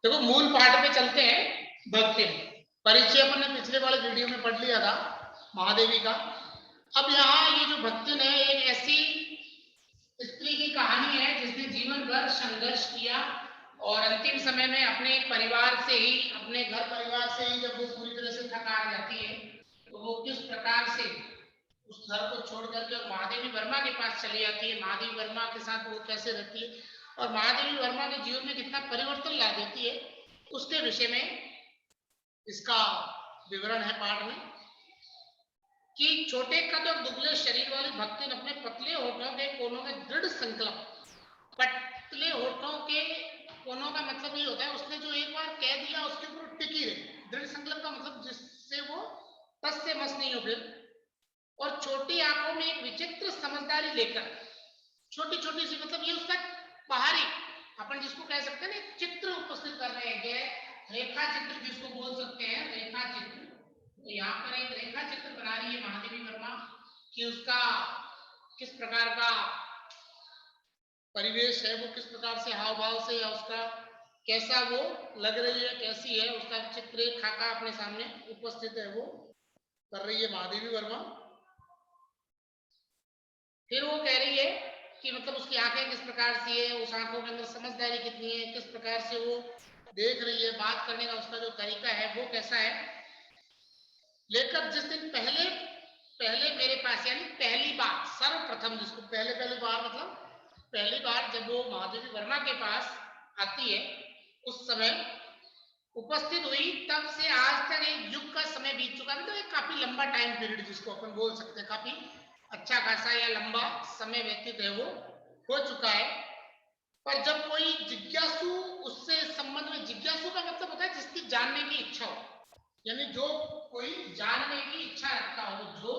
देखो मूल पाठ पे चलते हैं। भक्ति परिचय अपन ने पिछले वाले वीडियो में पढ़ लिया था महादेवी का। अब यहाँ ये जो भक्तिन है एक ऐसी स्त्री की कहानी है जिसने जीवन भर संघर्ष किया और अंतिम समय में अपने परिवार से ही, अपने घर परिवार से ही जब वो पूरी तरह से थक हार जाती है तो वो किस प्रकार से उस घर को छोड़ करके महादेवी वर्मा के पास चली जाती है, महादेवी वर्मा के साथ वो कैसे रहती है और महादेवी वर्मा के जीवन में कितना परिवर्तन ला देती है, उसके विषय में इसका विवरण है पाठ में। कि छोटे कद और दुबले शरीर वाली भक्तिन अपने पतले होठों के कोनों में दृढ़ संकल्प, पतले होठों के कोनों का मतलब ये होता है उसने जो एक बार कह दिया उसके ऊपर टिकी रहे। दृढ़ संकल्प का मतलब जिससे वो तस से मस नहीं हो फिर। और छोटी आंखों में एक विचित्र समझदारी लेकर, छोटी छोटी सी मतलब ये उसका बाहरी अपन जिसको कह सकते हैं ना चित्र उपस्थित कर रहे हैं, रेखा चित्र जिसको बोल सकते हैं, रेखा चित्र। तो यहाँ पर एक रेखा चित्र बना रही है महादेवी वर्मा कि उसका किस प्रकार का परिवेश है, वो किस प्रकार से हाव भाव से या उसका कैसा वो लग रही है, कैसी है, उसका चित्र खाका अपने सामने उपस्थित है, वो कर रही है महादेवी वर्मा। फिर वो कह रही है कि मतलब उसकी आंखें किस प्रकार से है, उस आंखों के अंदर समझदारी कितनी है, किस प्रकार से वो देख रही है, बात करने का उसका जो तरीका है वो कैसा है। लेकर जिस दिन पहले मेरे पास, यानी पहली बार, सर्वप्रथम, जिसको पहले बार मतलब पहली बार जब वो महादेवी वर्मा के पास आती है उस समय उपस्थित हुई, तब से आज तक एक युग का समय बीत चुका है। मतलब एक काफी लंबा टाइम पीरियड जिसको अपन बोल सकते हैं, काफी अच्छा खासा या लंबा समय व्यतीत है वो हो चुका है। पर जब कोई जिज्ञासु उससे संबंध में, जिज्ञासु का मतलब होता है जिसकी जानने की इच्छा हो, यानी जो कोई जानने की इच्छा रखता हो, जो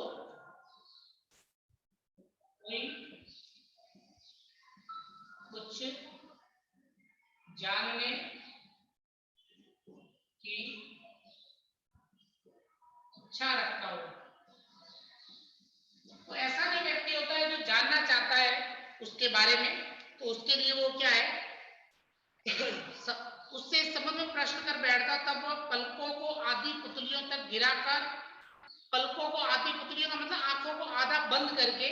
कोई कुछ जानने की इच्छा रखता हो, तो ऐसा भी व्यक्ति होता है जो जानना चाहता है उसके बारे में, तो उसके लिए वो क्या है उससे इस संबंध में प्रश्न कर बैठता, तब वह पलकों को आधी पुतलियों तक गिराकर, पलकों को आधी पुतलियों का मतलब आंखों को आधा बंद करके,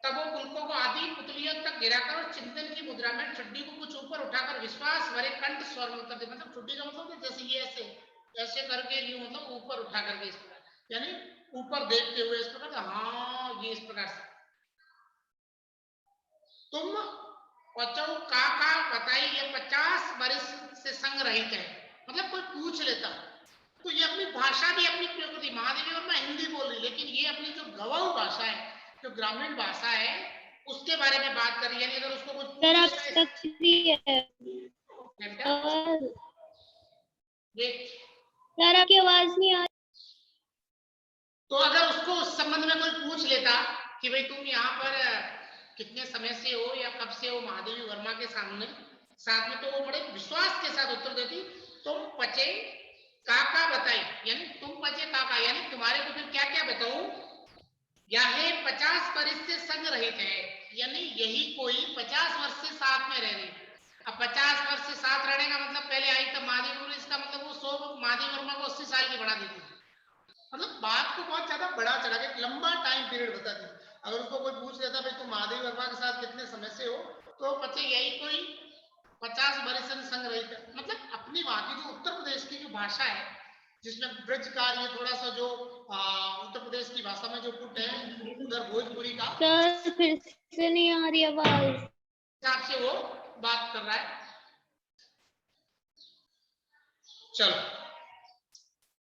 तब वो पलकों को आधी पुतलियों तक गिराकर और चिंतन की मुद्रा में ठुड्डी को कुछ ऊपर उठाकर विश्वास भरे कंठ स्वर में करते, मतलब ठुड्डी का मतलब जैसे ये ऐसे ऐसे करके यूं मतलब ऊपर उठा करके इस प्रकार, यानी ऊपर देखते हुए इस प्रकार, हाँ ये इस प्रकार से तुम पचौ काका बताई ये 50 वर्ष से संग रहित है। मतलब कोई पूछ लेता तो ये अपनी भाषा भी अपनी प्रकृति, महादेवी वर्मा हिंदी बोल रही, लेकिन ये अपनी जो गवाऊ भाषा है, जो ग्रामीण भाषा है उसके बारे में बात कर रही है। अगर उसको कुछ पूछ आपकी आवाज नहीं आ रही, तो अगर उसको उस संबंध में कोई पूछ लेता कि भाई तुम यहाँ पर कितने समय से हो या कब से हो महादेवी वर्मा के सामने साथ में, तो वो बड़े विश्वास के साथ उत्तर देती, तुम पचे काका बताई, यानी तुम पचे काका, यानी तुम्हारे को फिर क्या क्या बताऊं, यह 50 वर्ष से संग रहित है, यानी यही कोई 50 वर्ष से साथ में रह रही। अब 50 वर्ष से साथ रहने का मतलब पहले आई तब महादेवी वर्मा, इसका मतलब वो 100 महादेवी वर्मा को 80 साल की बढ़ा देती, मतलब बात को बहुत ज्यादा बड़ा चढ़ा के लंबा टाइम पीरियड बता दी। अगर उसको कोई पूछ लेता भाई तुम महादेवी वर्मा के साथ कितने समय से हो, तो पचे यही कोई 50 वर्ष से संग रही थे। मतलब अपनी वहां की जो उत्तर प्रदेश की जो भाषा है, जिसमें ब्रज का ये थोड़ा सा जो उत्तर प्रदेश की भाषा में जो पुट है उधर भोजपुरी का, फिर से नहीं आ रही आवाज, हिसाब से वो बात कर रहा है। चलो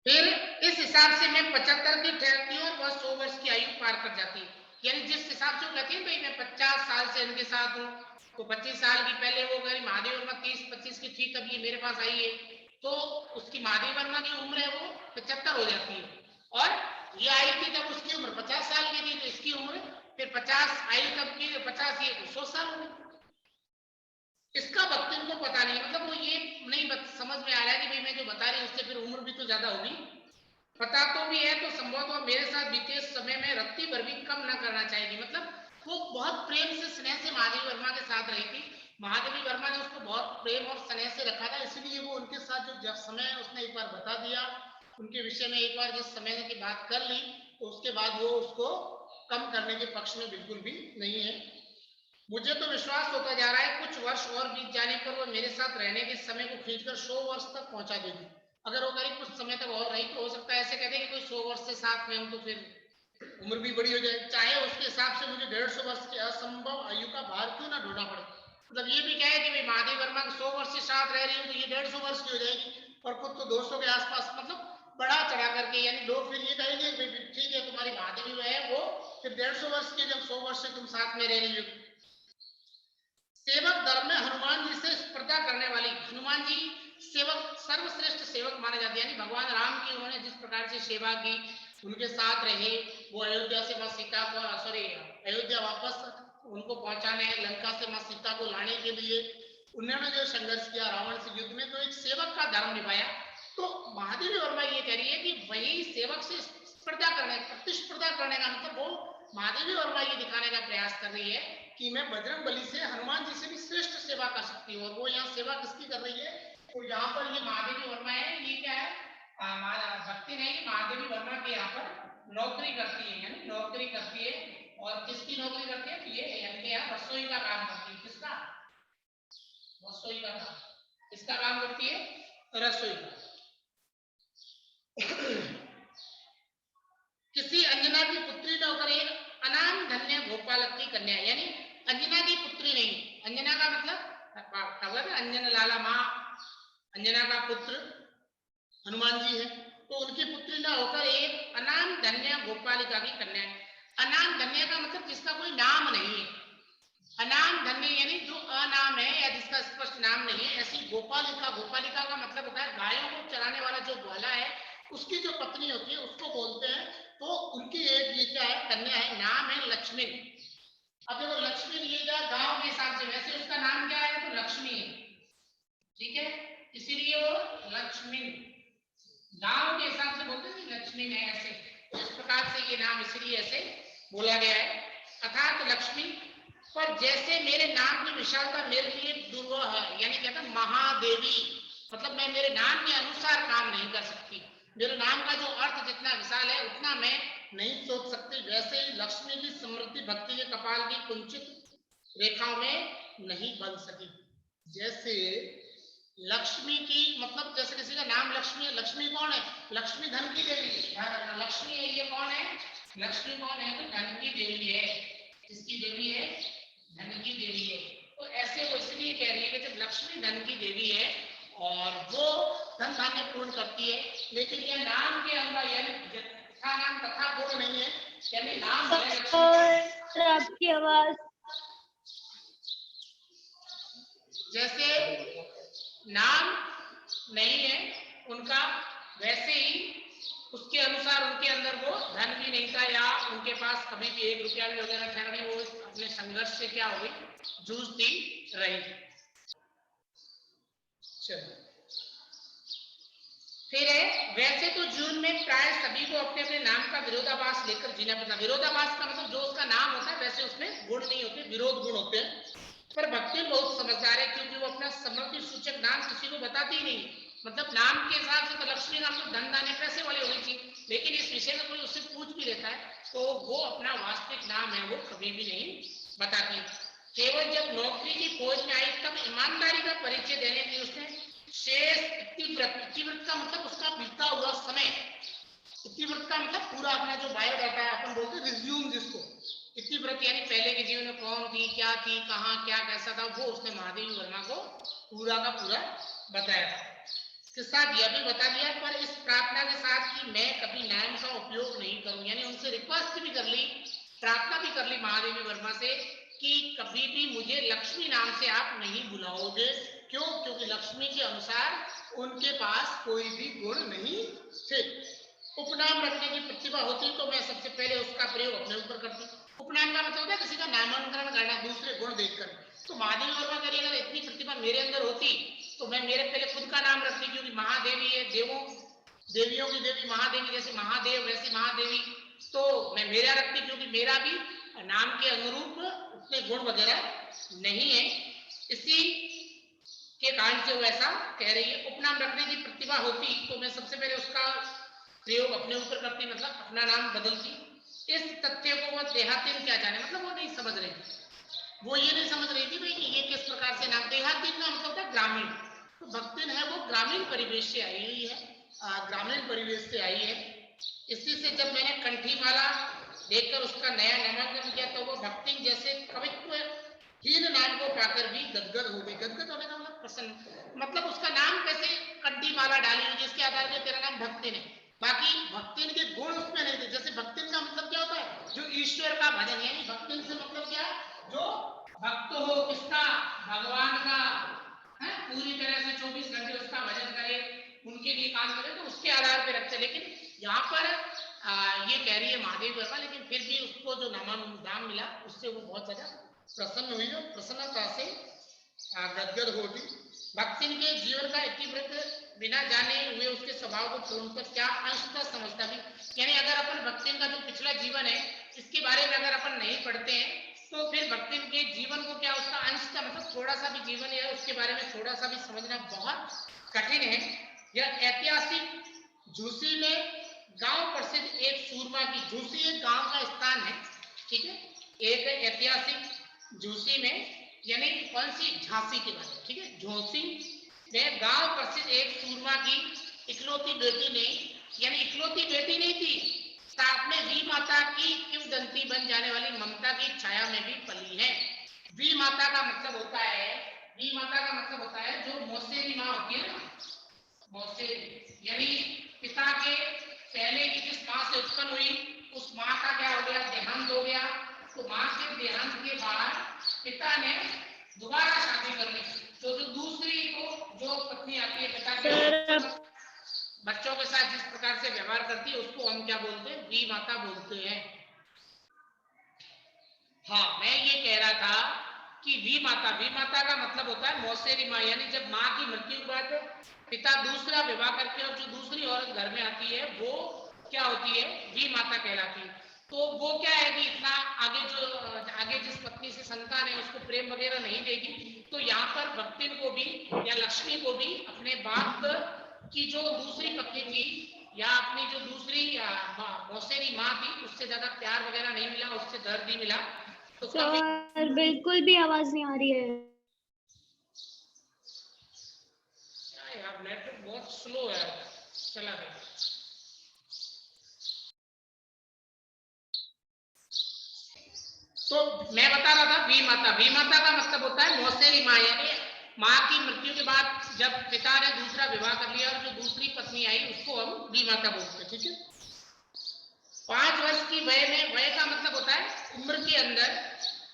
फिर इस हिसाब से मैं 75 की ठहरती हूँ और वह 100 वर्ष की आयु पार कर जाती है। यानी जिस हिसाब से वो कहती है भाई मैं 50 साल से इनके साथ हूँ, तो 25 साल की पहले वो गई महादेवी वर्मा 30-25 की थी तब ये मेरे पास आई है, तो उसकी महादेवी वर्मा की उम्र है वो 75 हो जाती है, और ये आई थी तब उसकी उम्र 50 साल की थी, तो इसकी उम्र फिर 50 आई तब की 50 ये 100 साल हो गई। इसका वक्त इनको पता नहीं, मतलब वो ये नहीं समझ में आ रहा है कि भाई मैं जो बता रही हूँ उससे फिर उम्र भी तो ज्यादा होगी, पता तो भी है, तो संभवतः मेरे साथ बीते समय में रत्ती भर भी कम ना करना चाहेगी। मतलब वो बहुत प्रेम से स्नेह से महादेवी वर्मा के साथ रही थी, महादेवी वर्मा ने उसको बहुत प्रेम और स्नेह से रखा था, इसलिए वो उनके साथ जो जब समय उसने एक बार बता दिया, उनके विषय में एक बार जिस समय की बात कर ली, तो उसके बाद वो उसको कम करने के पक्ष में बिल्कुल भी नहीं है। मुझे तो विश्वास होता जा रहा है कुछ वर्ष और बीत जाने पर वो मेरे साथ रहने के समय को खींचकर 100 वर्ष तक पहुंचा देगी। अगर वो करीब कुछ समय तक और रही तो हो सकता है ऐसे कहते हैं कि कोई 100 वर्ष से साथ में हूं तो फिर उम्र भी बड़ी हो जाए, चाहे उसके हिसाब से मुझे 150 वर्ष की असंभव आयु का भार क्यों ना ढोना पड़े। मतलब ये भी क्या है कि भाई महादेव वर्मा के 100 वर्ष से साथ रह रही हूँ तो ये 150 वर्ष की हो जाएगी, और खुद तो 200 के आसपास, मतलब बड़ा चढ़ा करके, यानी लोग फिर ये कहेंगे ठीक है तुम्हारी महादेवी जो है वो फिर 150 वर्ष की, जब 100 वर्ष से तुम साथ में रह रही हो। सेवक धर्म में हनुमान जी से स्पर्धा करने वाली, हनुमान जी सेवक सर्वश्रेष्ठ सेवक माने जाते हैं, यानी भगवान राम की उन्होंने जिस प्रकार से सेवा की, उनके साथ रहे, वो अयोध्या से मां सीता को अयोध्या वापस उनको पहुंचाने, लंका से मां सीता को लाने के लिए उन्होंने जो संघर्ष किया रावण से युद्ध में, तो एक सेवक का धर्म निभाया। तो महादेवी वर्मा ये कह रही है कि वही सेवक से स्पर्धा करने, प्रतिस्पर्धा करने का मतलब वो महादेवी वर्मा ये दिखाने का प्रयास कर रही है कि मैं बजरंग बली से, हनुमान जी से भी श्रेष्ठ सेवा कर सकती हूँ। और वो यहाँ सेवा किसकी कर रही है, तो यहाँ पर ये महादेवी वर्मा है, ये क्या है, भक्ति नहीं, महादेवी वर्मा के यहाँ पर नौकरी करती है, यानी नौकरी करती है। और किसकी नौकरी करती है, तो ये यानी यहाँ रसोई का काम करती है। किसका, रसोई का काम, किसका काम करती है, रसोई का। किसी अंजना की पुत्री ने होकर एक अनाम धन्य गोपालक की कन्या, यानी अंजना की पुत्री नहीं, अंजना का मतलब अंजन लाला माँ, अंजना का पुत्र हनुमान जी है, तो उनकी पुत्री न होकर एक अनाम धन्य गोपालिका की कन्या है। अनाम धन्य का मतलब जिसका कोई नाम नहीं है, अनाम धन्य यानी जो अनाम है या जिसका स्पष्ट नाम नहीं है, ऐसी गोपालिका, गोपालिका का मतलब होता है गायों को चराने वाला जो ग्वाला है, उसकी जो पत्नी होती है उसको बोलते हैं। तो उनकी एक ये क्या है, कन्या है, नाम है लक्ष्मी। अब देखो लक्ष्मी ये गांव के हिसाब से, वैसे उसका नाम क्या है, तो लक्ष्मी है, ठीक है, इसीलिए वो लक्ष्मी, गांव के हिसाब से बोलते हैं लक्ष्मी है, ऐसे इस प्रकार से ये नाम इसलिए ऐसे बोला गया है। अर्थात लक्ष्मी, पर जैसे मेरे नाम की विशालता मेरे लिए दुर्वह है, यानी कहता महादेवी, मतलब मैं मेरे नाम के अनुसार काम नहीं कर सकती, मेरे नाम का जो अर्थ जितना विशाल है उतना मैं नहीं सोच सकती, वैसे ही लक्ष्मी की समृद्धि भक्ति के कपाल की कुंचित रेखाओं में नहीं बन सकी। जैसे लक्ष्मी की, मतलब जैसे किसी का नाम लक्ष्मी है, लक्ष्मी कौन है, लक्ष्मी धन की देवी, लक्ष्मी है, ये कौन है, लक्ष्मी कौन है, तो धन की देवी है, किसकी देवी है, धन की देवी है। तो ऐसे वो इसलिए कह रही है कि जब लक्ष्मी धन की देवी है और वो धन धान्य पूर्ण करती है, लेकिन ये नाम के अंदर यानी यथा नाम तथा गुण नहीं है, यानी नाम है लक्ष्मी। आपकी आवाज, जैसे नाम नहीं है उनका, वैसे ही उसके अनुसार उनके अंदर वो धन भी नहीं था, या उनके पास कभी भी 1 रुपया भी वगैरह ठहरा नहीं, वो अपने संघर्ष से क्या हो गई, जूझती रही। चलो फिर है, वैसे तो जून में प्राय सभी को अपने अपने नाम का विरोधाभास लेकर जीना पड़ता। विरोधाभास का मतलब जो उसका नाम होता है वैसे उसमें गुण नहीं होते, विरोध गुण होते हैं। पर भक्ति बहुत समझदार है, क्योंकि वो अपना समृद्धि सूचक नाम किसी को बताती ही नहीं, मतलब नाम के हिसाब से तो लक्ष्मी नाम तो धन दाने पैसे वाली होनी चाहिए, लेकिन इस विषय में कोई उससे पूछ भी लेता है तो वो अपना वास्तविक नाम है वो कभी भी नहीं बताती। केवल जब नौकरी की खोज में आई तब ईमानदारी का परिचय देने के लिए उसने शेष इतिवृत्त का मतलब उसका बीता हुआ समय, इतिवृत्त का मतलब पूरा अपना जो बायोडाटा है, अपन बोलते हैं रिज्यूम जिसको, इतिवृत्त यानी पहले के जीवन में कौन थी, क्या थी, कहाँ क्या कैसा था, वो उसने महादेवी वर्मा को पूरा का पूरा बताया। इसके साथ यह भी बता दिया, पर इस प्रार्थना के साथ कि मैं कभी नाम का उपयोग नहीं करूं, यानी उनसे रिक्वेस्ट भी कर ली, प्रार्थना भी कर ली महादेवी वर्मा से कि कभी भी मुझे लक्ष्मी नाम से आप नहीं बुलाओगे। क्यों? क्योंकि लक्ष्मी के अनुसार उनके पास कोई भी गुण नहीं थे। उपनाम रखने की प्रतिभा होती तो मैं सबसे पहले उसका प्रयोग अपने ऊपर करती। उपनाम का मतलब होता है किसी का नामांकन करना दूसरे गुण देखकर। तो महादेवी वर्मा कह रही अगर इतनी प्रतिभा मेरे अंदर होती तो मैं मेरे पहले खुद का नाम रखती, क्योंकि महादेवी है, देवों देवियों की देवी महादेवी, जैसे महादेव वैसी महादेवी, तो मैं मेरा रखती, क्योंकि मेरा भी नाम के अनुरूप उतने गुण वगैरह नहीं है। इसी के कारण से वो ऐसा कह रही है। उपनाम रखने की प्रतिभा होती तो मैं सबसे पहले उसका प्रयोग अपने ऊपर करती, मतलब अपना नाम बदलती। इस तथ्य को वो देहातीन क्या जाने, मतलब वो नहीं समझ रही थी, वो ये नहीं समझ रही थी भाई कि ये किस प्रकार से नाम। देहातीन का मतलब था ग्रामीण, तो भक्तिन है वो ग्रामीण परिवेश से आई हुई है, ग्रामीण परिवेश से आई है। इसी से जब मैंने कंठी माला देखकर उसका नया नामांकन किया तो वो भक्तिन जैसे कवित्व हीन नाम को पाकर भी गदगद हो गई। गदगद होने का मतलब प्रसन्न, मतलब उसका नाम कैसे कंठी माला डाली हुई जिसके आधार पर तेरा नाम भक्तिन है, बाकी भक्तिन के गुण उसमें नहीं थे। जैसे भक्तिन का मतलब क्या होता है, जो ईश्वर का भजन, यानी भक्तिन से मतलब क्या, जो भक्त हो किसका, भगवान का, है पूरी तरह से 24 घंटे उसका भजन करे, उनके लिए काम करे, तो उसके आधार पर रखते। लेकिन यहाँ पर ये कह रही है महादेव वर्मा, लेकिन फिर भी उसको जो नाम मिला उससे वो बहुत ज्यादा प्रसन्न हुई और प्रसन्नता से गदगद होती। भक्तिन के जीवन का इतिवृत्त बिना जाने हुए उसके स्वभाव को पूर्णतः क्या अंशतः समझता भी, यानी अगर अपन भक्तिन का जो पिछला जीवन है इसके बारे में अगर अपन नहीं पढ़ते हैं तो फिर भक्तिन के जीवन को क्या उसका अंशतः, मतलब थोड़ा सा भी जीवन है उसके बारे में थोड़ा सा भी समझना बहुत कठिन है। यह ऐतिहासिक झूसी में गांव प्रसिद्ध एक सूरमा की, झूसी एक गांव का स्थान है, ठीक है, एक ऐतिहासिक झूसी में, यानी कौन सी, झांसी के बारे में, ठीक है, झूसी में गांव प्रसिद्ध एक सूरमा की इकलौती बेटी ने, यानी इकलौती बेटी नहीं थी, साथ में वी माता की किंवदंती बन जाने वाली ममता की छाया में भी पली है। वी माता का मतलब होता है, वी माता का मतलब होता है जो मौसेरी माँ होती है ना, मौसेरी यानी पिता के पहले की जिस माँ से उत्पन्न हुई उस माँ का क्या हो गया, देहांत हो गया। तो माँ के देहांत के बाद पिता ने दोबारा शादी कर ली, तो जो दूसरी को जो पत्नी आती है पिता के बच्चों के साथ जिस प्रकार से व्यवहार करती है उसको हम क्या बोलते हैं, वी माता बोलते हैं। हाँ, मैं ये कह रहा था कि वी माता का मतलब होता है मौसेरी माँ, यानी जब माँ की मृत्यु के बाद पिता दूसरा विवाह करके और जो दूसरी औरत घर में आती है वो क्या होती है, वी माता कहलाती है। तो वो क्या है कि इतना आगे जिस पत्नी से संतान है उसको प्रेम वगैरह नहीं देगी, तो यहाँ पर भक्तिन को भी या लक्ष्मी को भी अपने बाप की जो दूसरी पत्नी थी या अपनी जो दूसरी मौसेरी माँ थी उससे ज्यादा प्यार वगैरह नहीं मिला, उससे दर्द ही मिला। तो सर बिल्कुल भी आवाज नहीं आ रही है। यार नेटवर्क बहुत स्लो है, चला गया। तो मैं बता रहा था वी माता का मतलब होता है मौसेरी माँ, यानी माँ की मृत्यु के बाद जब पिता ने दूसरा विवाह कर लिया और जो दूसरी पत्नी आई उसको हम वी माता बोलते हैं, ठीक है। 5 वर्ष की वय में, वय का मतलब होता है उम्र के अंदर,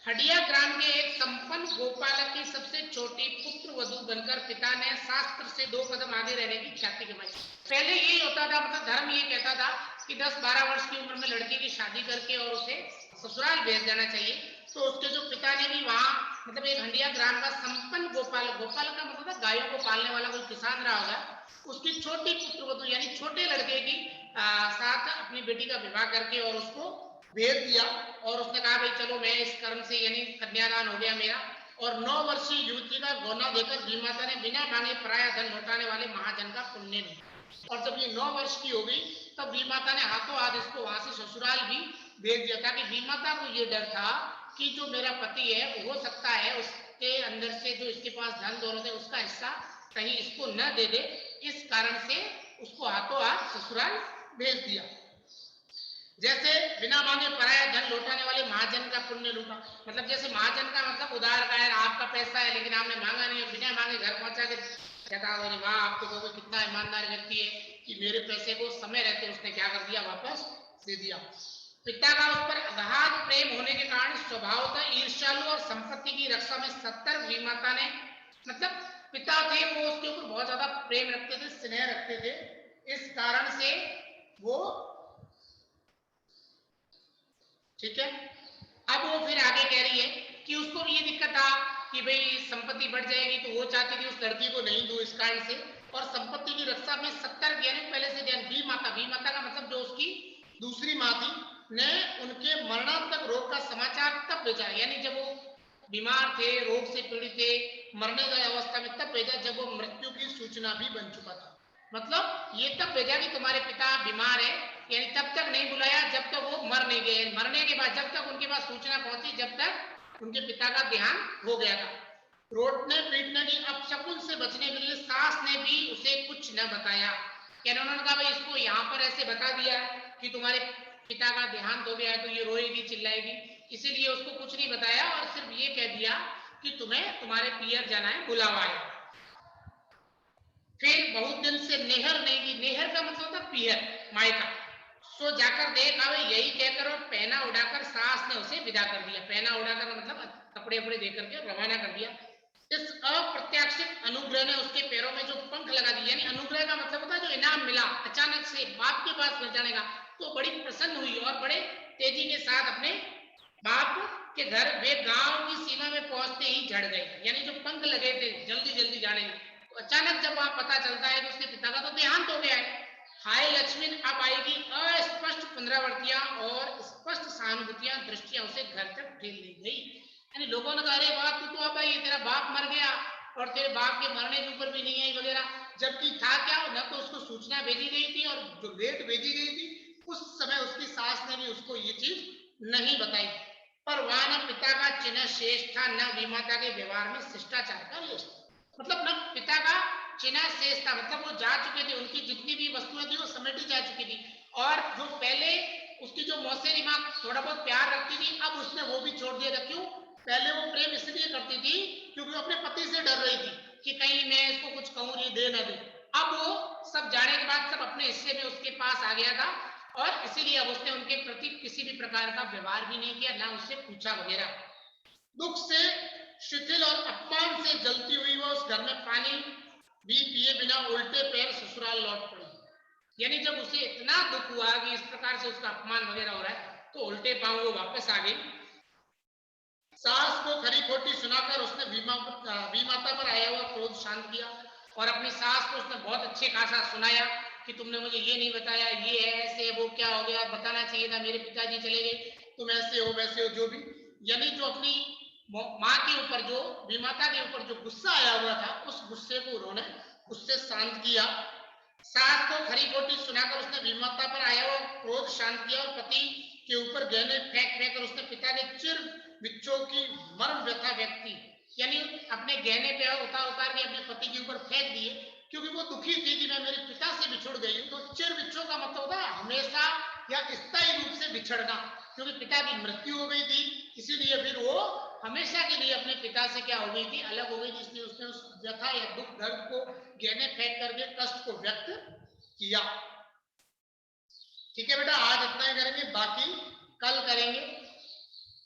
हडिया ग्राम के एक संपन्न गोपालक की सबसे छोटी पुत्र वधू बनकर पिता ने शास्त्र से 2 कदम आगे रहने की ख्याति कमाई। पहले यही होता था, मतलब धर्म ये कहता था कि 10-12 वर्ष की उम्र में लड़की की शादी करके और उसे ससुराल भेज देना चाहिए। तो उसके जो पिता ने भी वहां, मतलब एक हंडिया ग्राम का संपन्न गोपालक, गोपालक का मतलब है गायों को पालने वाला कोई किसान रहा होगा, उसकी छोटी पुत्र वधू यानी छोटे लड़के की साथ अपनी बेटी का विवाह करके और उसको भेज दिया। और उसने कहा भाई चलो मैं इस कर्म से, यानी कन्यादान हो गया मेरा। और 9 वर्षीय युवती का गौना देकर वी माता ने बिना मांगे पराया धन लौटाने वाले महाजन का पुण्य नहीं। और जब ये 9 वर्ष की हो गई तब वी माता ने हाथों हाथ इसको वहां से ससुराल भी भेज दिया, ताकि वी माता को ये डर था कि जो मेरा पति है हो सकता है उसके अंदर से जो इसके पास धन दौलत है उसका हिस्सा कहीं इसको न दे दे, इस कारण से उसको हाथों हाथ ससुराल भेज दिया। जैसे बिना मांगे पराया धन लौटाने वाले महाजन का पुण्य लूटा, मतलब जैसे महाजन का मतलब उदार का है, आपका पैसा है लेकिन आपने मांगा नहीं, बिना मांगे घर पहुंचा के कहता है वाह आप तो कहोगे कितना ईमानदार व्यक्ति है कि मेरे पैसे को समय रहते उसने क्या कर दिया, वापस दे दिया। पिता का उस पर अगाध प्रेम होने के कारण स्वभावतः ईर्ष्यालु और संपत्ति की रक्षा में सतर्क वी माता ने, मतलब पिता थे वो उसके ऊपर बहुत ज्यादा प्रेम रखते थे, स्नेह रखते थे, इस कारण से वो, ठीक है। अब वो फिर आगे कह रही है कि उसको ये दिक्कत था कि भाई संपत्ति बढ़ जाएगी, तो वो चाहती थी उस लड़की को नहीं दो इस कारण से, और संपत्ति की रक्षा में 70 यानी पहले से ध्यान, वी माता का मतलब जो उसकी दूसरी माँ थी ने उनके मरणांतक रोग का समाचार तब भेजा, यानी जब वो बीमार थे, रोग से पीड़ित थे, मरने की अवस्था में तब भेजा जब वो मृत्यु की सूचना भी बन चुका था। मतलब ये तब भेजा कि तुम्हारे पिता बीमार है, यानी तब तक नहीं बुलाया जब तक वो मर नहीं गए। मरने के बाद जब तक उनके पास सूचना पहुंची, जब तक उनके पिता का देहांत हो गया था। रोटने पीटने की अपशकुन से बचने के लिए सास ने भी उसे कुछ न बताया। यानी उन्होंने कहा भाई इसको यहाँ पर ऐसे बता दिया कि तुम्हारे पिता का देहांत हो गया है तो ये रोएगी चिल्लाएगी, इसीलिए उसको कुछ नहीं बताया और सिर्फ ये कह दिया कि तुम्हें तुम्हारे पियर जाना है, बुलावा है। फिर बहुत दिन से नेहर नहीं की, नेहर का मतलब था पियर, मायका। सो जाकर देख आवे, यही कहकर और पहना उड़ाकर सास ने उसे विदा कर दिया। पहना उड़ाकर मतलब कपड़े वपड़े देकर के रवाना कर दिया। इस अप्रत्याशित अनुग्रह ने उसके पैरों में जो पंख लगा दिए, यानी अनुग्रह का मतलब होता है जो इनाम मिला अचानक से बाप के पास घर जाने का, तो बड़ी प्रसन्न हुई और बड़े तेजी के साथ अपने बाप के घर वे गांव की सीमा में पहुंचते ही झड़ गए। यानी जो पंख लगे थे जल्दी जल्दी जाने में, तो अचानक जब वहां पता चलता है कि उसके पिता का तो देहांत हो गया है। हाय लक्ष्मी अब आएगी अस्पष्ट पुनरावृत्तियां और स्पष्ट सहानुभूतियां दृष्टियां उसे घर तक ढेल ली गई। यानी लोगों ने कहा अरे बाप तू तो अब आई, तेरा बाप मर गया और तेरे बाप के मरने के ऊपर भी नहीं आई वगैरह, जबकि था क्या, न तो उसको सूचना भेजी गई थी और जो लेट भेजी गई थी उस समय उसकी सास ने भी उसको ये चीज नहीं बताई। पर वहां न पिता का चिन्ह शेष था, न विमाता के व्यवहार में शिष्टाचार का लेश था। मतलब न पिता का चिन्ह शेष था, मतलब वो जा चुके थे, उनकी जितनी भी वस्तुएं थी वो समेटी जा चुकी थी। और जो पहले उसकी जो मौसेरी माँ थोड़ा बहुत प्यार रखती थी, अब उसने वो भी छोड़ दिया था। क्यों? पहले वो प्रेम इसलिए करती थी क्योंकि वो अपने पति से डर रही थी कि कहीं मैं इसको कुछ कहूं ये दे ना दे। अब वो सब जाने के बाद सब अपने हिस्से में उसके पास आ गया था और इसीलिए अब उसने उनके प्रति किसी भी प्रकार का व्यवहार भी नहीं किया, ना उससे पूछा वगैरह। दुख से शिथिल और अपमान से जलती हुई वो उस घर में पानी भी पिए बिना उल्टे पैर ससुराल लौट पड़ी। यानी जब उसे इतना दुख हुआ कि इस प्रकार से उसका अपमान वगैरह हो रहा है, तो उल्टे पांव वो वापस आ गई। सास को खरी खोटी सुनाकर उसने विमाता पर आया हुआ क्रोध शांत किया और अपनी सास को उसने बहुत अच्छे खासा सुनाया कि तुमने मुझे ये नहीं बताया, ये है ऐसे, वो क्या हो गया, बताना चाहिए था, मेरे पिताजी चले गए, तुम ऐसे हो वैसे हो, जो भी। यानी जो अपनी माँ के ऊपर, जो विमाता के ऊपर जो गुस्सा आया हुआ था, उस गुस्से को उन्होंने उससे शांत किया। सास को खरी खोटी सुनाकर उसने विमाता पर आया हुआ क्रोध शांत किया और पति के ऊपर गहने फेंक फेंक कर उसने पिता के चिर बिच्छों की मर्म व्यथा व्यक्त की। यानी अपने गहने पे उतार उतार के अपने पति के ऊपर फेंक दिए, क्योंकि वो दुखी थी कि मैं मेरे पिता से बिछुड़ गई हूँ। तो चिर बिच्छों का मतलब होता है हमेशा या स्थायी रूप से बिछड़ना, क्योंकि पिता की मृत्यु हो गई थी, इसीलिए फिर वो हमेशा के लिए अपने पिता से क्या हो गई थी, अलग हो गई थी। इसलिए उसने उस व्यथा या दुख दर्द को गहने फेंक करके कष्ट को व्यक्त किया। ठीक है बेटा, आज इतना ही करेंगे, बाकी कल करेंगे।